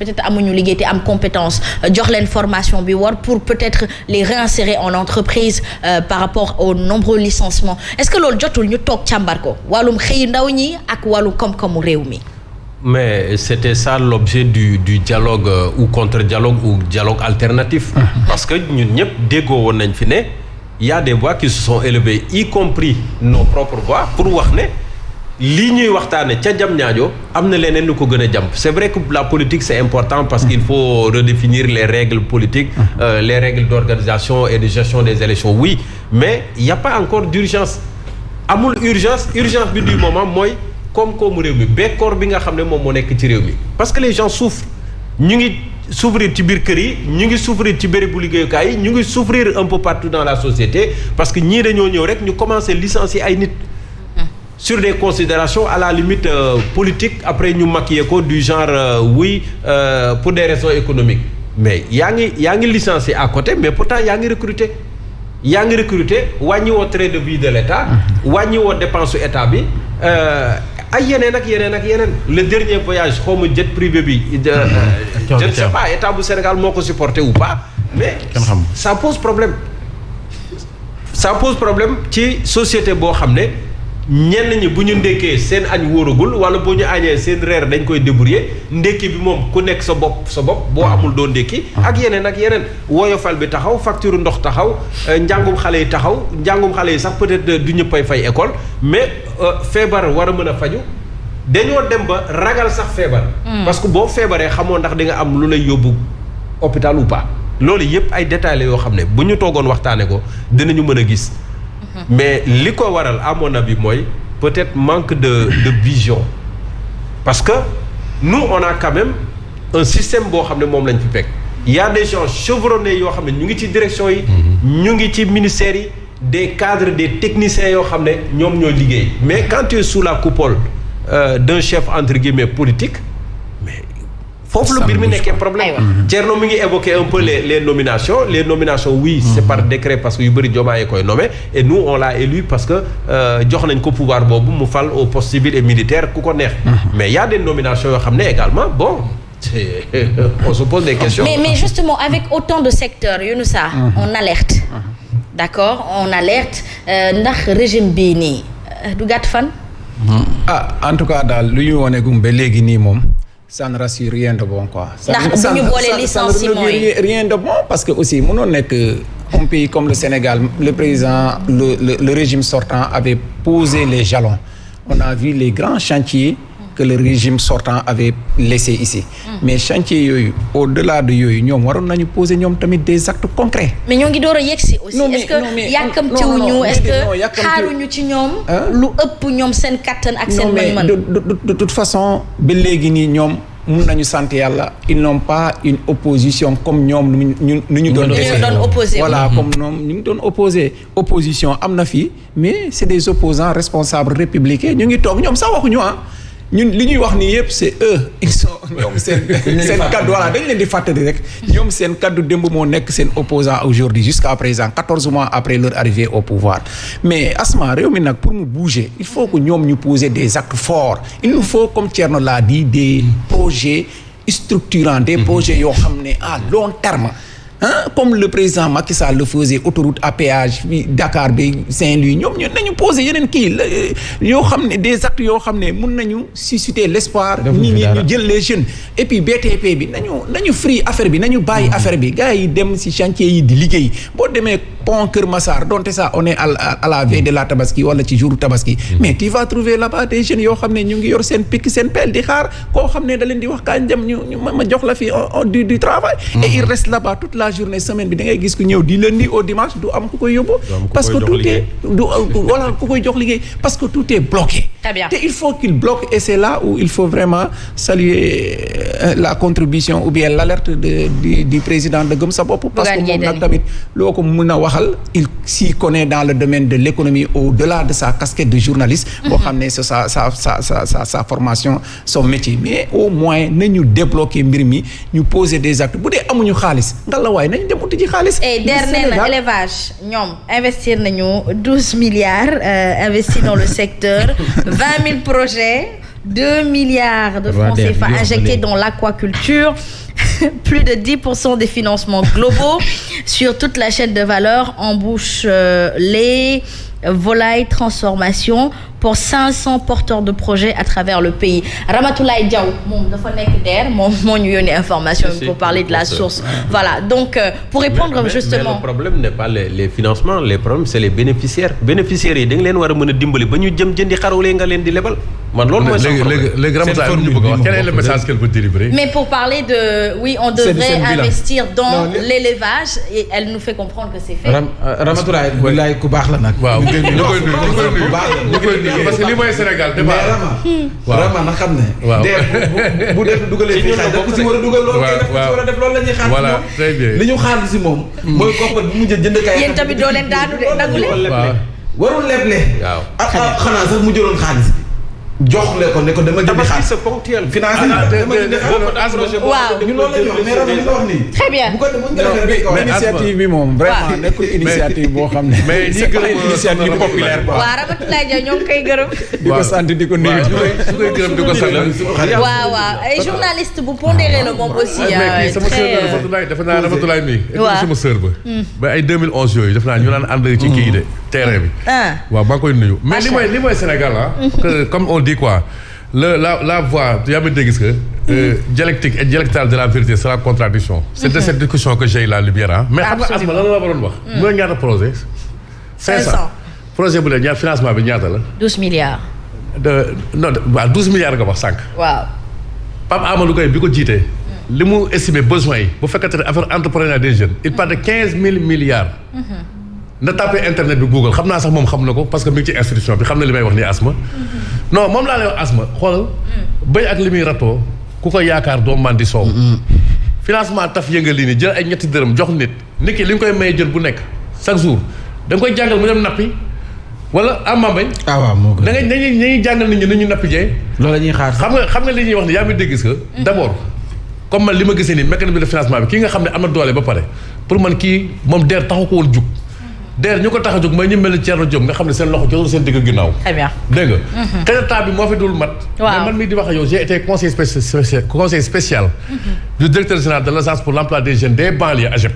peut-être amuñu liggéey te am compétence jox leen formation bi war pour peut-être les réinsérer en entreprise par rapport au nombreux licenciements est-ce que loolu jotul ñu toog càmbar ko wàllum xëy ndaw ñi ak wàllu koom-koomu réew mi. Mais c'était ça l'objet du dialogue ou contre-dialogue ou dialogue alternatif. Parce que ñun ñëpp déggoo woon nañ fi ne y a des voix qui se sont élevées y compris nos propres voix pour wax ne lii ñuy waxtaane ca jam ñaajo am na leneen lu ko gën a jàmp c'est vrai que la politique c'est important parce qu'il faut redéfinir les règles politiques les règles d'organisation et de gestion des élections oui mais il y a pas encore d'urgence amul urgence bi du moment mooy koom-koomu réew mi bekkoor bi nga xam ne moom moo nekk ci réew mi parce que les gens souffrent ñu ngi souffrir ci biir kër yi ñu ngi souffrir ci bérébu liggéeyukaay yi ñu ngi souffrir un peu partout dans la société parce que ñii dañoo ñëw rek ñu commencer licencier ay nit sur des considérations à la limite politiques après ñu maquiller ko du genre oui pour des raisons économiques mais yaa ngi licencier à côté mais pourtant yaa ngi recruter wàññi woo train de vie de l'État wàññi woo dépense su état bi ay yeneen ak yeneen le dernier voyage xaw ma jet privé bi je ne sais pas état bu Sénégal moo ko supporté ou pas mais ça pose problème ci société boo xam ne ñenn ñi bu ñu ndekkee seen añ wóoragul wala bu ñu añee seen reer dañ koy débrouiller ndekki bi moom ku nekk sa bopp boo amul doo ndekki ak yeneen woyofal bi taxaw facture ndox taxaw njàngum xale yi taxaw njàngum xale yi sax peut-être du ñëppay fay école mais feebar war a mën a faju dañoo dem ba ragal sax feebar parce que boo feebaree xamoo ndax di nga am lu lay yóbbu hôpital ou pas loolu yëpp ay détails la yoo xam ne bu ñu toogoon waxtaane ko dinañu mën a gis mais li ko waral à mon avis mooy peut-être manque de vision parce que nous on a quand même un système boo xam ne moom lañ fi fekk il y a des gens chevronnés yoo xam ne ñu ngi ci direction yi ñu ngi ci ministères yi des cadres des techniciens yoo xam ne ñoom ñoo liggéey mais quand tu es sous la coupole d'un chef entre guillemets politique mais foofu la mbir mi nekkee problème Thierno mi ngi évoquer un peu les nominations oui c'est par décret parce que yu bëri Diomaye koy nommé et nous on l'a élu parce que jox nañ ko pouvoir boobu mu fal au poste civil et militaire ku ko neex mais il y a des nominations yoo xam ne également bon on se pose des questions mais justement avec autant de secteurs Younoussa on alerte d'accord on alerte ndax régime bii nii du gàtt fan en tout cas daal lu ñu wone gum ba léegi nii moom ça ne rassure rien de bon quoi. ndax bu ñu boolee licenciement yi rien de bon parce que aussi mënoon nekk un pays comme le Sénégal le président le régime sortant avait posé les jalons on a vu les grands chantiers que le régime sortant avait laissé ici mais chantier yooyu au-delà de yooyu ñoom waroon nañu poser ñoom tamit des actes concrets mais ñoo ngi door a yegsi aussi est-ce que yàkkamtiwuñu est-ce que xaaruñu ci ñoom lu ëpp ñoom seen kattan ak seen mën-mën de toute façon ba léegi nii ñoom mun nañu sant yàlla ils n'ont pas une opposition comme ñoom nu ñu doon opposé voilà comme ñoom ñu ngi doon opposé opposition am na fii mais c'est des opposants responsables républicains ñu ngi toog ñoom sax waxuñu ñun li ñuy wax nii yëpp c'est eux ils sont ñoom seen kaddu voilà dañ leen di fàttali rek ñoom seen kaddu démb moo nekk seen opposant aujourd'hui jusqu'à présent 14 mois après leur arrivée au pouvoir mais Asma réew mi nag pour mu bouger il faut que ñoom ñu poser des actes forts il nous faut comme Thierno l'a dit des projets structurants des projets yoo xam ne à long terme comme le président Macky Sall le faisait autoroute à péage bi Dakar bi Saint-Louis ñoom nañu poser yeneen kii yoo xam ne des actes yoo xam ne mun nañu susciter l'espoir ñi ñu jël les jeunes et puis BTP bi nañu free affaire bi nañu bàyyi affaire bi gars yi dem ci chantier yi di liggéey boo demee pont Kër Massar donte ça on est à la veille de la Tabaski wala ci jour Tabaski mais tu vas trouver là-bas des jeunes yoo xam ne ñu ngi yor seen pic seen pelle di xaar koo xam ne da leen di wax kañ dem ñu ma jox la fi du travail et il reste là-bas toute la journée semaine bi da ngay gis ku ñëw du lundi au dimanche du am ku koy yóbbu parce que tout est voilà ku koy jox liggéey parce que tout est bloqué te il faut qu'il bloque et c'est là où il faut vraiment saluer la contribution ou bien l'alerte du président de Gëm Sa Bopp parce que moom nag tamit loo ko mën a waxal il s'y connaît dans le domaine de l'économie au-delà de sa casquette de journaliste boo xam ne c'est sa formation son métier mais au moins nañu débloquer mbir mi ñu poser des actes bu dee amuñu xaalis ngallaawaay nañ dem uti ji xaalis. et dernier na élevage ñoom investir nañu 12 milliards investis dans le secteur 20 000 projets 2 milliards de francs CFA injectés dans l'aquaculture. Plus de 10% des financements globaux sur toute la chaîne de valeur, embouche, lait, volaille, transformation pour 500 porteurs de projets à travers le pays. Ramatoulaye Diaw moom dafa nekk DER moom moo ñu yónnee information pour parler de la source. Voilà, donc pour répondre justement. Mais le problème n'est pas les financements, les problèmes c'est les bénéficiaires. Bénéficiaires yi da nga leen war a mën a dimbali ba ñu jëm jëndi xarulee nga leen di lebal. Man loolu mooy sama problème. Léegi Ramatoulaye ñu bëgg wax quel est le message qu'elle peut délivrer? Mais pour parler de oui, on devrait investir dans l'élevage et elle nous fait comprendre que c'est fait. Ramatoulaye billaay ku baax la nag. Waaw ñu koy nuyu parce que lii mooy Sénégal débat. Rama na xam ne. waaw bu def dugalee fii xaalis da ko si war a dugal loolu kay def war a def loolu la ñuy xaar. voilà très bien li ñu xaar si moom. mooy koppar bu mujj jënd kay. Yéen tamit doo leen daanu de nangu leen. warul leble. waaw xanaa sax mu jëloon xaalis bi. jox leen ko ne ko dama jëndi xaalis. c'est ponctuel. financé dama jëndi xaalis. waaw ñu loolu la ñu wax mais Rama li nga wax nii. très bien. bu ko defee initiative bi moom vraiment nekkul initiative boo xam ne. mais ñi gërëm initiative populaire quoi. waaw Ramatoulaye Diaw ñoo ngi koy gërëm. di ko sant di ko nuyu. su koy gërëm di ko sant. waaw ay journaliste bu pondéré la moom aussi. mais kii sama sœur la Ramatoulaye defe naa Ramatoulaye mii. waaw sama sœur ba. ba ay 2011 yooyu defe naa ñu naan ànd ci kii de terrain bi. waaw maa ngi koy nuyu. mais li mooy Sénégal comme on dit quoi. La voix, tu as bien dit que dialectique et dialectale de la vérité, c'est la contradiction. C'est de cette discussion que j'ai la lumière. Mais Asma, lan la waroon wax. Mooy ñaata projet 500. Projet bu dee ñaar financement bi ñaata la. 12 milliards. Waaw 12 milliards nga wax sànq. waaw. Pape Amadou Gueye bi ko jiitee. li mu estimé besoin yi bu fekkente ne affaire entrepreneuriat des jeunes. il parle de 15 000 milliards. na tapé internet bi Google xam naa sax moom xam na ko parce que mi ngi ci institution bi xam na li may wax nii Asma. non moom laa lay wax Asma xoolal. béy ak li muy ratoo ku ko yaakaar doo mandi soow. financement taf yëngal lii nii jël ay ñetti dërëm jox nit ki li nga koy maye jël bu nekk chaque jour da nga koy jàngal mu dem nappi wala amambay. waaw moo gën da ngay dañuy jàngal nit ñi ni ñu nappi jee. loolu la ñuy xaar xam nga li ñuy wax ni yaa ngi dégg que. d'abord comme man li ma gisee nii mécanisme de financement bi kii nga xam ne am na doole ba pare pour man kii moom DER taxu ko woon jug. DER ñu ko tax a jóg mooy ñu mel ni Thierno Diop nga xam ne seen loxo jotul seen digg ginnaaw. très bien dégg nga. xëy bi moo fi dul mat. waaw mais man mii di wax ak yow j'ai été conseiller spécial. du directeur général de l'agence pour l'emploi des jeunes des banlieues AGEP.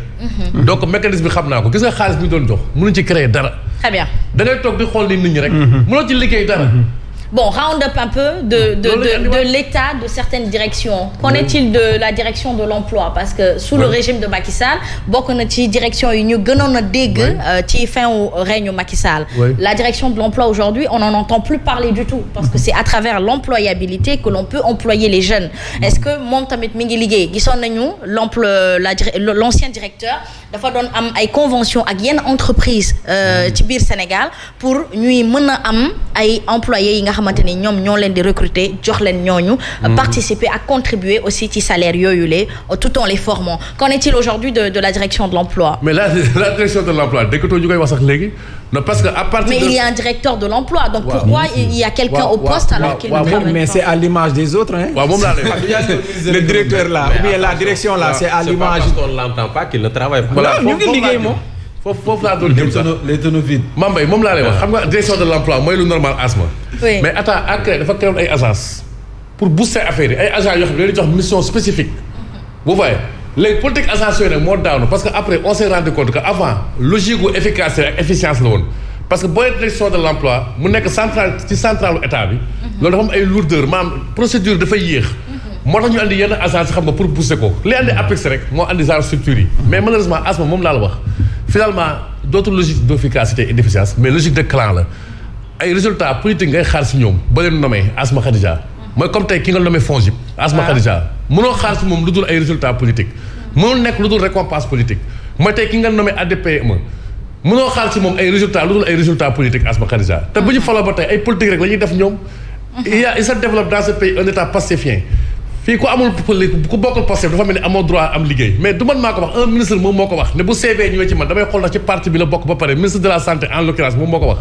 donc mécanisme bi xam naa ko gis nga xaalis bi ñu doon jox mënuñ ci créer dara. très bien da ngay toog di xool ni nit ñi rek. mënoo ci liggéey dara. Bon, round up un peu de l'état de certaines directions. Qu'en est-il de la direction de l'emploi? Parce que sous le régime de Macky Sall, bokk na ci direction yi ñu gënoon a dégg ci fin au règne Macky Sall. La direction de l'emploi aujourd'hui, on n'en entend plus parler du tout parce que c'est à travers l'employabilité que l'on peut employer les jeunes. Est-ce que moom tamit mi ngi liggéey gisoon nañu l'ancien directeur dafa doon am ay convention ak yenn entreprise ci biir Sénégal pour ñuy mën a am ay employés yi nga xamante ni ñoom ñoo leen di recruter jox leen ñooñu participer à contribuer aussi ci salaire yooyu la tout en les formant. Qu'en est-il aujourd'hui de la direction de l'emploi? Mais la direction de l'emploi dëkkatoo ñu koy wax sax léegi non parce que à partir mais il y a un directeur de l'emploi donc pourquoi il y a quelqu'un au poste alors qu'il ne travaille pas? Mais c'est à l'image des autres hein. waaw moom laa lay wax le directeur là ou bien la direction là c'est à l'image. C'est pas parce qu'on l'entend pas qu'il ne travaille pas. voilà ñu ngi liggéey moom. foofu laa doon jëm sax les tonneaux vides. Mambay moom laa lay wax xam nga direction de l'emploi mooy lu normal Asma. Oui. Mais attends après dafa créé ay agences pour booster affaire yi ay agents yoo xam ne dañuy jox mission spécifique. vous voyez léegi politique agence yooyu nag moo daanu parce que après on s'est rendu compte que avant logique gu efficacité ak efficience la woon parce que booy direction de l'emploi mu nekk centrale ci centralu état bi. loolu dafa am ay lourdeur maanaam procédure dafay yéex. moo tax ñu andi yenn agence xam nga pour booster ko li andi APEX rek moo andi genre structure yi mais malheureusement Asma moom laa la wax finalement dootul logique d'efficacité et d'efficience mais logique de clan la ay résultats politiques ngay xaar si ñoom ba leen nommé Asma Khadija mooy comme tey ki nga nommé FONGIP Asma Khadija mënoo xaar si moom lu dul ay résultats politiques mënul nekk lu dul récompense politique mooy tey ki nga nommé ADPME mënoo xaar si moom ay résultats lu dul ay résultats politiques Asma Khadija te bu ñu faloo ba tey ay politique rek la ñuy def ñoom il se développe dans ce pays un état pastéfien fii ku amul ku bokkul Pastef dafa mel ni amoo droit am liggéey mais du man maa ko wax un ministre moom moo ko wax ne bu CV ñëwee ci man damay xool na ci parti bi la bokk ba pare ministre de la santé en l'occurrence moom moo ko wax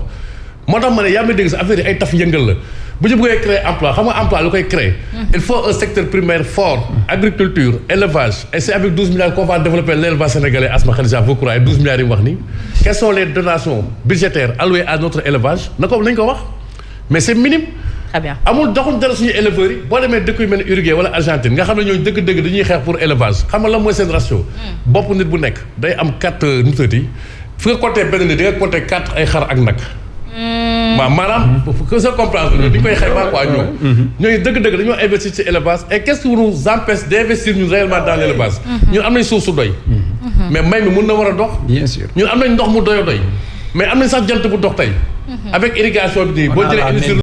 moo tax ma ne yaa may dégg sa affaire yi ay taf yëngal la bu ñu bëggee créer emploi xam nga emploi lu koy créer il faut un secteur primaire fort agriculture élevage et c'est avec 12 milliards qu'on va développer l'élevage sénégalais Asma Khadija vous croyez 12 milliards yi mu wax nii quelles sont les donations budgétaires allouées à notre élevage na ko nañ ko wax mais c'est minime très bien amul doxul dara suñu éleveurs yi boo demee dëkk yu mel ni Uruguay wala Argentine nga xam ne ñooñu dëgg-dëgg dañuy xeex pour élevage xam nga lan mooy seen ratio. bopp nit bu nekk day am 4 nutati fu nga compter benn nit di nga compter 4 ay xar ak nag. waaw maanaam que se comprendre dañu koy xaymaa quoi ñooñu dëgg-dëgg dañoo investir ci élevage et qu'est-ce qui nous empêche d'investir ñun réellement dans l'élevage. ñun am nañ suuf su doy. mais mbay mi mun na war a dox. bien sûr ñun am nañ ndox mu doy mais am nañ sax jant bu dox tey. avec irrigation bi nii boo jëlee